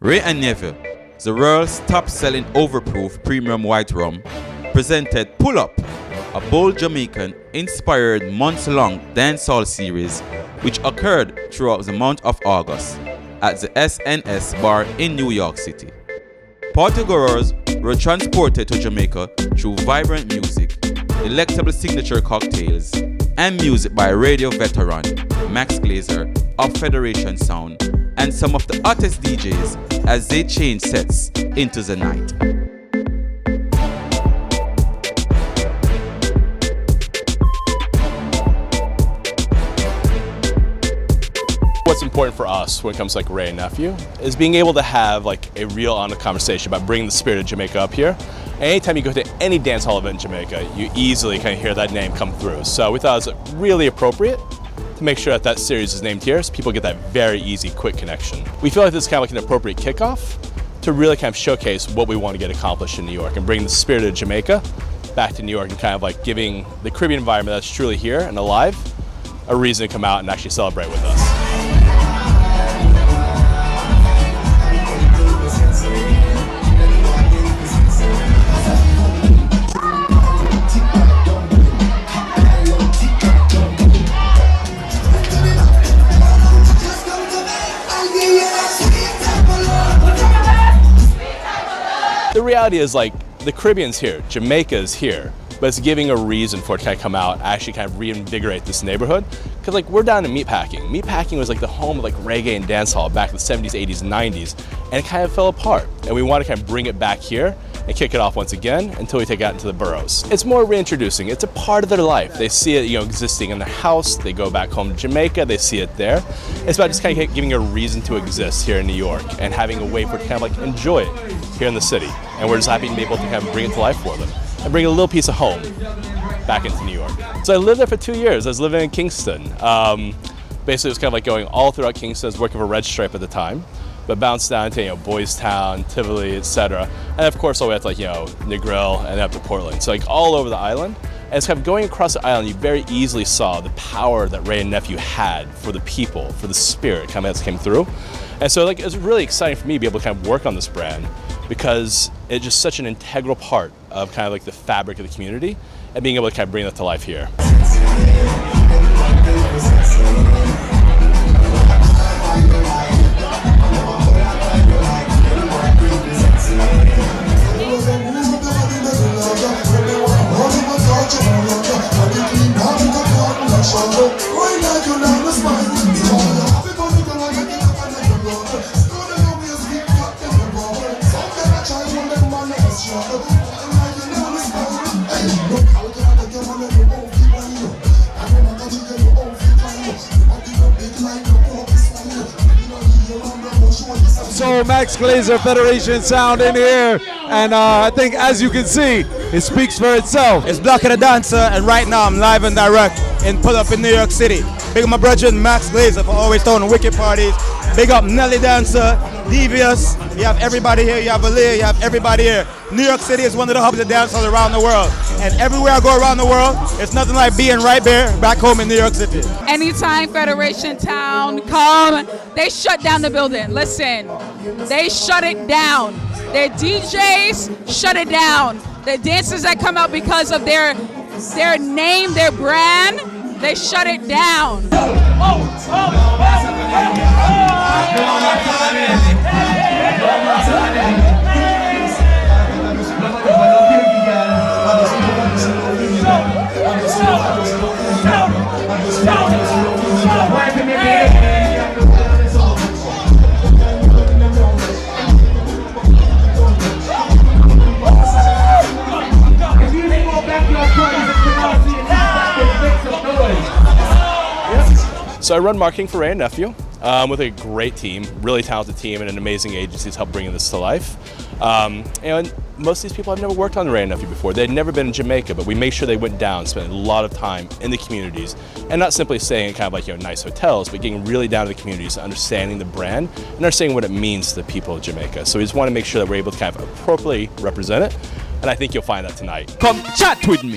Wray and Nephew, the world's top-selling overproof premium white rum, presented Pullup, a bold Jamaican-inspired months-long dancehall series which occurred throughout the month of August at the SNS Bar in New York City. Partygoers were transported to Jamaica through vibrant music, delectable signature cocktails, and music by radio veteran Max Glazer of Federation Sound and some of the hottest DJs as they change sets into the night. What's important for us when it comes to like Wray and Nephew is being able to have like a real honest conversation about bringing the spirit of Jamaica up here. And anytime you go to any dance hall event in Jamaica, you easily kind of hear that name come through. So we thought it was really appropriate to make sure that that series is named here so people get that very easy, quick connection. We feel like this is kind of like an appropriate kickoff to really kind of showcase what we want to get accomplished in New York and bring the spirit of Jamaica back to New York and kind of like giving the Caribbean environment that's truly here and alive a reason to come out and actually celebrate with us. The reality is like the Caribbean's here, Jamaica's here, but it's giving a reason for it to kind of come out, actually kind of reinvigorate this neighborhood. Because like we're down in Meatpacking. Meatpacking was like the home of like reggae and dancehall back in the 70s, 80s, and 90s, and it kind of fell apart. And we want to kind of bring it back here and kick it off once again until we take it out into the boroughs. It's more reintroducing. It's a part of their life. They see it, existing in their house. They go back home to Jamaica. They see it there. It's about just kind of giving a reason to exist here in New York and having a way for it to kind of like enjoy it here in the city. And we're just happy to be able to kind of bring it to life for them and bring a little piece of home back into New York. So I lived there for 2 years. I was living in Kingston. Basically, it was kind of like going all throughout Kingston. I was working for Red Stripe at the time, but bounced down to Boys Town, Tivoli, etc. And of course, all the way up to like Negril and up to Portland. So like all over the island. And it's kind of going across the island, you very easily saw the power that Wray and Nephew had for the people, for the spirit kind of as came through. And so like it was really exciting for me to be able to kind of work on this brand because it's just such an integral part of kind of like the fabric of the community and being able to kind of bring that to life here. So Max Glazer, Federation Sound in here, and I think as you can see, it speaks for itself. It's Black of the Dancer, and right now I'm live and direct in Pullup in New York City. Big up my brother Max Glazer for always throwing wicked parties. Big up Nelly Dancer, Devious, you have everybody here, you have Valia, you have everybody here. New York City is one of the hubs of dancehall around the world. And everywhere I go around the world, it's nothing like being right there back home in New York City. Anytime Federation Town come, they shut down the building. Listen, they shut it down. Their DJs shut it down. The dancers that come out because of their name, their brand, they shut it down. So I run marketing for Wray and Nephew with a great team, really talented team, and an amazing agency to help bring this to life. And most of these people have never worked on Wray and Nephew before. They'd never been in Jamaica, but we made sure they went down, spent a lot of time in the communities, and not simply staying in kind of like nice hotels, but getting really down to the communities, understanding the brand, and understanding what it means to the people of Jamaica. So we just want to make sure that we're able to kind of appropriately represent it, and I think you'll find that tonight. Come chat with me.